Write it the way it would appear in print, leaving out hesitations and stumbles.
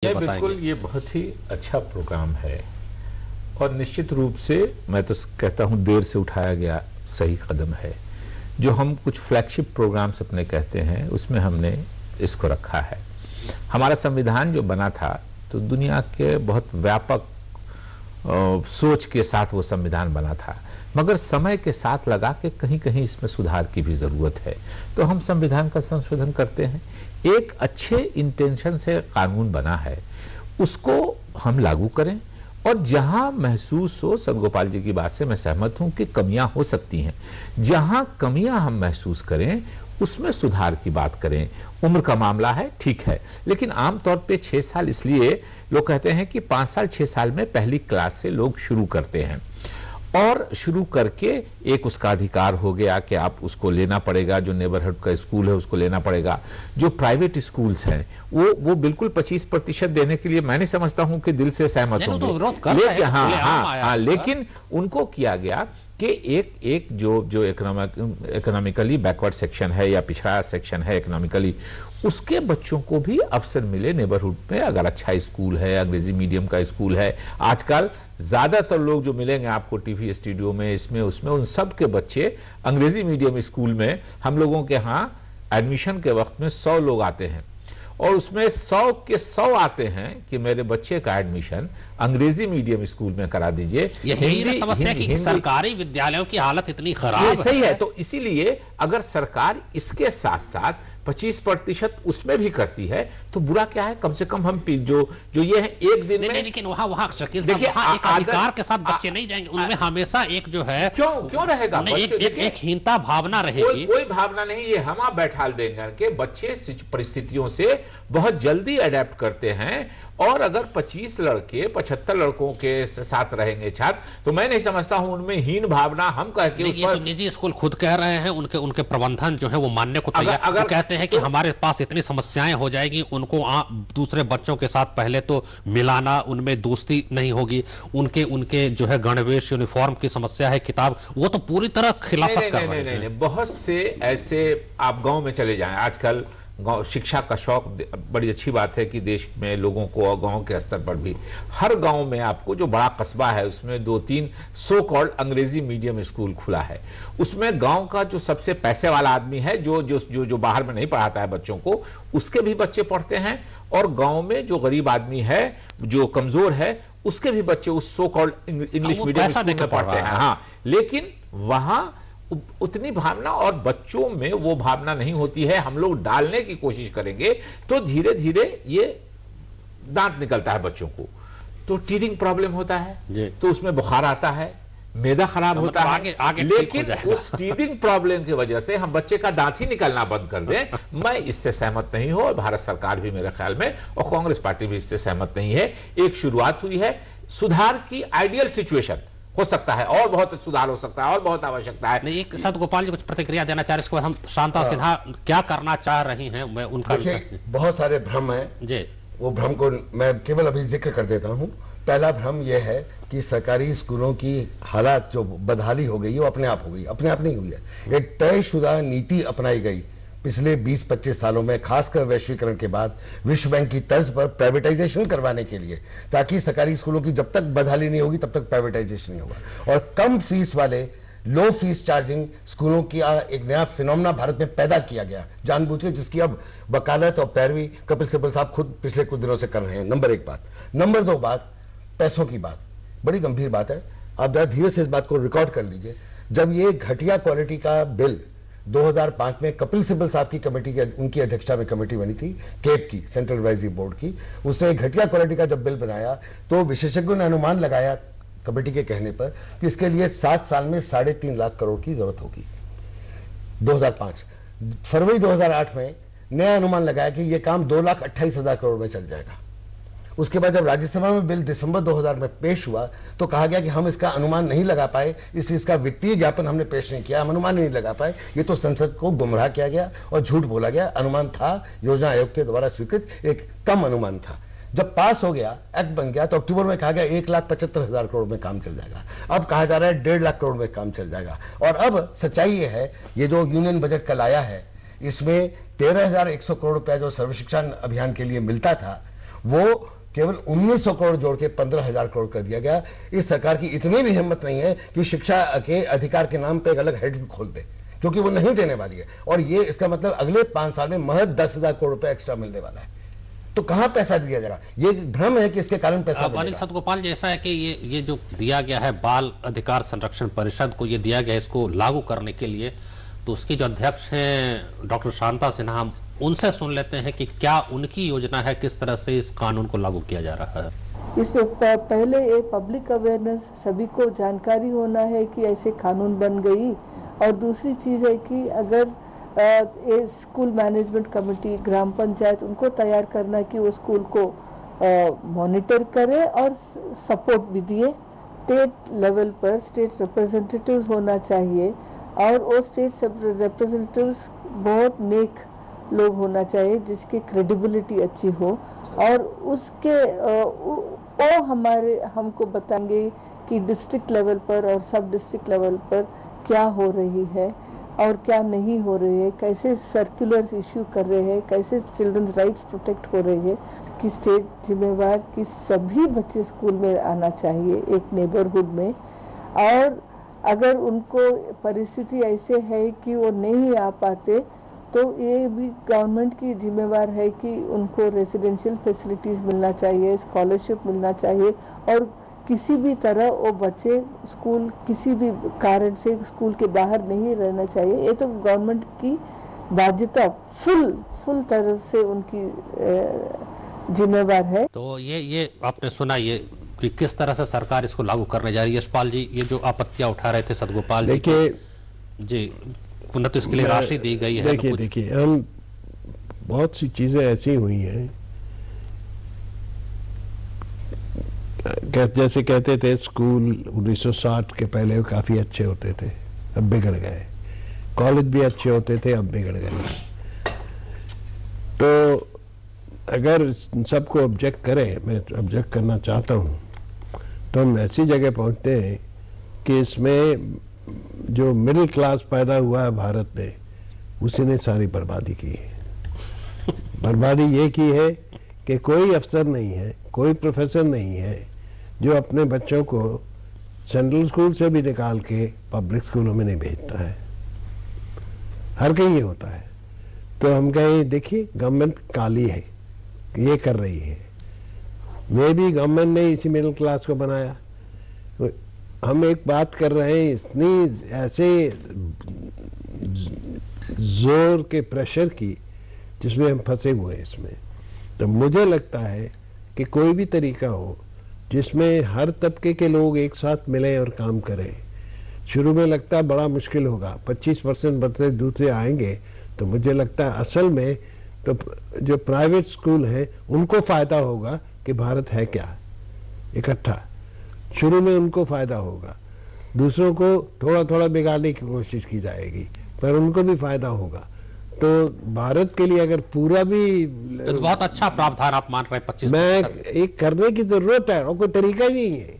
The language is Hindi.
ये बिल्कुल ये बहुत ही अच्छा प्रोग्राम है और निश्चित रूप से मैं तो कहता हूं देर से उठाया गया सही कदम है। जो हम कुछ फ्लैगशिप प्रोग्राम्स अपने कहते हैं उसमें हमने इसको रखा है। हमारा संविधान जो बना था तो दुनिया के बहुत व्यापक सोच के साथ वो संविधान बना था, मगर समय के साथ लगा के कहीं कहीं इसमें सुधार की भी जरूरत है। तो हम संविधान का संशोधन करते हैं। एक अच्छे इंटेंशन से कानून बना है उसको हम लागू करें और जहां महसूस हो, सदगोपाल जी की बात से मैं सहमत हूं कि कमियां हो सकती हैं, जहां कमियां हम महसूस करें उसमें सुधार की बात करें। उम्र का मामला है, ठीक है, लेकिन आमतौर पे 6 साल इसलिए लोग कहते हैं कि 5 साल 6 साल में पहली क्लास से लोग शुरू करते हैं और शुरू करके एक उसका अधिकार हो गया कि आप उसको लेना पड़ेगा। जो नेबरहुड का स्कूल है उसको लेना पड़ेगा। जो प्राइवेट स्कूल्स हैं वो बिल्कुल 25% देने के लिए मैं नहीं समझता हूं कि दिल से सहमत होंगे, लेकिन उनको किया गया कि एक जो इकोनॉमिकली बैकवर्ड सेक्शन है या पिछड़ा सेक्शन है इकोनॉमिकली, उसके बच्चों को भी अवसर मिले नेबरहुड में। अगर अच्छा स्कूल है, अंग्रेजी मीडियम का स्कूल है, आजकल ज्यादातर लोग जो मिलेंगे आपको टीवी स्टूडियो में इसमें उसमें उन सब के बच्चे अंग्रेजी मीडियम स्कूल में। हम लोगों के यहाँ एडमिशन के वक्त में 100 लोग आते हैं और उसमें 100 के 100 आते हैं कि मेरे बच्चे का एडमिशन अंग्रेजी मीडियम स्कूल में करा दीजिए। यही समस्या कि सरकारी विद्यालयों की हालत इतनी खराब सही है। तो इसीलिए अगर सरकार इसके साथ साथ 25% उसमें भी करती है तो बुरा क्या है। कम से कम हम जो ये है एक दिन में, लेकिन वहां शकील साहब वहां एक अधिकार के साथ बच्चे नहीं जाएंगे। उनमें हमेशा एक जो है क्यों रहेगा, एक हीनता भावना रहेगी। कोई भावना नहीं, ये हम आप बैठा देंगे कि बच्चे परिस्थितियों से बहुत जल्दी अडेप्ट करते हैं। और अगर 25 लड़के 75 लड़कों के साथ रहेंगे छात्र, तो मैं नहीं समझता हूं उनमें हीन भावना हम कह के ये तो निजी स्कूल खुद कह रहे हैं, उनके प्रबंधन जो है वो मानने को तैयार। अगर कहते हैं कि हमारे पास इतनी समस्याएं हो जाएगी, उनको दूसरे बच्चों के साथ पहले तो मिलाना, उनमें दोस्ती नहीं होगी, उनके जो है गणवेश यूनिफॉर्म की समस्या है, किताब, वो तो पूरी तरह खिलाफत कर रहे हैं। बहुत से ऐसे आप गांव में चले जाएं, आजकल शिक्षा का शौक बड़ी अच्छी बात है कि देश में लोगों को गांव के स्तर पर भी हर गांव में आपको जो बड़ा कस्बा है उसमें 2-3 सो कॉल्ड अंग्रेजी मीडियम स्कूल खुला है। उसमें गांव का जो सबसे पैसे वाला आदमी है जो बाहर में नहीं पढ़ाता है बच्चों को, उसके भी बच्चे पढ़ते हैं और गांव में जो गरीब आदमी है जो कमजोर है उसके भी बच्चे उस so called English medium school में पढ़ते हैं। हाँ, लेकिन वहां उतनी भावना और बच्चों में वो भावना नहीं होती है। हम लोग डालने की कोशिश करेंगे तो धीरे धीरे ये दांत निकलता है बच्चों को, तो टीथिंग प्रॉब्लम होता है, तो उसमें बुखार आता है, मैदा खराब होता है। आगे लेकिन उस टीथिंग प्रॉब्लम की वजह से हम बच्चे का दांत ही निकलना बंद कर दें, मैं इससे सहमत नहीं हूं। भारत सरकार भी मेरे ख्याल में और कांग्रेस पार्टी भी इससे सहमत नहीं है। एक शुरुआत हुई है, सुधार की आइडियल सिचुएशन हो सकता है और बहुत सुधार हो सकता है और बहुत आवश्यकता है। नहीं, सदगोपाल जी कुछ प्रतिक्रिया देना चाह रहे हैं, इसके बाद हम शांता सिन्हा क्या करना चाह रही हैं, मैं उनका बहुत सारे भ्रम हैं जी, वो भ्रम को मैं केवल अभी जिक्र कर देता हूं। पहला भ्रम यह है कि सरकारी स्कूलों की हालात जो बदहाली हो गई है वो अपने आप हो गई, अपने आप नहीं हुई है। एक तयशुदा नीति अपनाई गई पिछले 20-25 सालों में, खासकर वैश्वीकरण के बाद विश्व बैंक की तर्ज पर प्राइवेटाइजेशन करवाने के लिए, ताकि सरकारी स्कूलों की जब तक बदहाली नहीं होगी तब तक प्राइवेटाइजेशन नहीं होगा। और कम फीस वाले लो फीस चार्जिंग स्कूलों की एक नया फिनोमेना भारत में पैदा किया गया जानबूझ के, जिसकी अब वकालत और पैरवी कपिल सिब्बल साहब खुद पिछले कुछ दिनों से कर रहे हैं। नंबर 1 बात। नंबर 2 बात, पैसों की बात बड़ी गंभीर बात है। आप जरा धीरे से इस बात को रिकॉर्ड कर लीजिए। जब ये घटिया क्वालिटी का बिल 2005 में कपिल सिब्बल साहब की कमेटी की, उनकी अध्यक्षता में कमेटी बनी थी केप की, सेंट्रल एडवाइजरी बोर्ड की, उसने घटिया क्वालिटी का जब बिल बनाया तो विशेषज्ञों ने अनुमान लगाया कमेटी के कहने पर कि इसके लिए 7 साल में 3.5 लाख करोड़ की जरूरत होगी। 2005 फरवरी 2008 में नया अनुमान लगाया कि यह काम 2,28,000 करोड़ में चल जाएगा। उसके बाद जब राज्यसभा में बिल दिसंबर 2000 में पेश हुआ तो कहा गया कि हम इसका अनुमान नहीं लगा पाए, इसलिए इसका वित्तीय ज्ञापन हमने पेश नहीं किया, हम अनुमान नहीं लगा पाए। ये तो संसद को गुमराह किया गया और झूठ बोला गया। अनुमान था योजना आयोग के द्वारा स्वीकृत एक कम अनुमान था। जब पास हो गया, एक्ट बन गया, तो अक्टूबर में कहा गया 1,75,000 करोड़ में काम चल जाएगा। अब कहा जा रहा है 1.5 लाख करोड़ में काम चल जाएगा। और अब सच्चाई ये है, ये जो यूनियन बजट कल आया है इसमें 13,100 करोड़ रुपया जो सर्व शिक्षा अभियान के लिए मिलता था वो केवल 1900 करोड़ जोड़ के 15,000 करोड़ कर दिया गया। इस सरकार की इतनी भी हिम्मत नहीं है कि शिक्षा के अधिकार के नाम पे एक अलग हेड खोल दे, क्योंकि वो नहीं देने वाली है। और ये इसका मतलब अगले 5 साल में महज 10,000 करोड़ रुपए एक्स्ट्रा मिलने वाला है। तो कहां पैसा दिया जाएगा? ये भ्रम है कि इसके कारण पैसा अनिल सतगोपाल, जैसा है कि ये जो दिया गया है बाल अधिकार संरक्षण परिषद को, ये दिया गया है इसको लागू करने के लिए, तो उसकी जो अध्यक्ष हैं डॉक्टर शांता सिन्हा, हम उनसे सुन लेते हैं कि क्या उनकी योजना है, किस तरह से इस कानून को लागू किया जा रहा है। इसमें पहले ये पब्लिक अवेयरनेस, सभी को जानकारी होना है कि ऐसे कानून बन गई। और दूसरी चीज है कि अगर स्कूल मैनेजमेंट कमेटी, ग्राम पंचायत, उनको तैयार करना कि वो स्कूल को मॉनिटर करे और सपोर्ट भी दिए। स्टेट लेवल पर स्टेट रिप्रेजेंटेटिव्स होना चाहिए और वो स्टेट रिप्रेजेंटेटिव्स बहुत नेक लोग होना चाहिए जिसकी क्रेडिबिलिटी अच्छी हो, और उसके वो हमको बताएंगे कि डिस्ट्रिक्ट लेवल पर और सब डिस्ट्रिक्ट लेवल पर क्या हो रही है और क्या नहीं हो रही है, कैसे सर्कुलर्स इश्यू कर रहे हैं, कैसे चिल्ड्रंस राइट्स प्रोटेक्ट हो रही है। कि स्टेट जिम्मेवार कि सभी बच्चे स्कूल में आना चाहिए एक नेबरहुड में, और अगर उनको परिस्थिति ऐसे है कि वो नहीं आ पाते तो ये भी गवर्नमेंट की जिम्मेवार है कि उनको रेजिडेंशियल फैसिलिटीज मिलना चाहिए, स्कॉलरशिप मिलना चाहिए, और किसी भी तरह वो बच्चे स्कूल किसी भी कारण से स्कूल के बाहर नहीं रहना चाहिए। ये तो गवर्नमेंट की बाध्यता फुल तरह से उनकी जिम्मेवार है। तो ये आपने सुना ये कि किस तरह से सरकार इसको लागू करने जा रही है। यशपाल जी, ये जो आपत्तियां उठा रहे थे सतगोपाल जी, देखिए जी, पुनः तो इसके लिए राशि दी गई है। देखिए हम बहुत सी चीजें ऐसी हुई हैं, जैसे कहते थे स्कूल 1960 के पहले काफी अच्छे होते थे, अब बिगड़ गए। कॉलेज भी अच्छे होते थे, अब बिगड़ गए। तो अगर सबको ऑब्जेक्ट करें, मैं ऑब्जेक्ट करना चाहता हूं, तो हम ऐसी जगह पहुंचते हैं कि इसमें जो मिडिल क्लास पैदा हुआ है भारत में, उसी ने सारी बर्बादी की है। बर्बादी ये की है कि कोई अफसर नहीं है, कोई प्रोफेसर नहीं है जो अपने बच्चों को सेंट्रल स्कूल से भी निकाल के पब्लिक स्कूलों में नहीं भेजता है। हर कहीं ये होता है। तो हम कहें देखिए गवर्नमेंट काली है, ये कर रही है। मे भी गवर्नमेंट ने इसी मिडिल क्लास को बनाया। हम एक बात कर रहे हैं इतनी ऐसे जोर के प्रेशर की जिसमें हम फंसे हुए हैं इसमें। तो मुझे लगता है कि कोई भी तरीका हो जिसमें हर तबके के लोग एक साथ मिलें और काम करें। शुरू में लगता है बड़ा मुश्किल होगा, 25% बच्चे दूसरे आएंगे, तो मुझे लगता है असल में तो जो प्राइवेट स्कूल हैं उनको फायदा होगा कि भारत है क्या इकट्ठा। शुरू में उनको फायदा होगा, दूसरों को थोड़ा थोड़ा बिगाड़ने की कोशिश की जाएगी, पर उनको भी फायदा होगा। तो भारत के लिए अगर पूरा भी तो बहुत अच्छा प्रावधान आप मान रहे हैं 25%। मैं एक करने की जरूरत है और कोई तरीका ही नहीं है।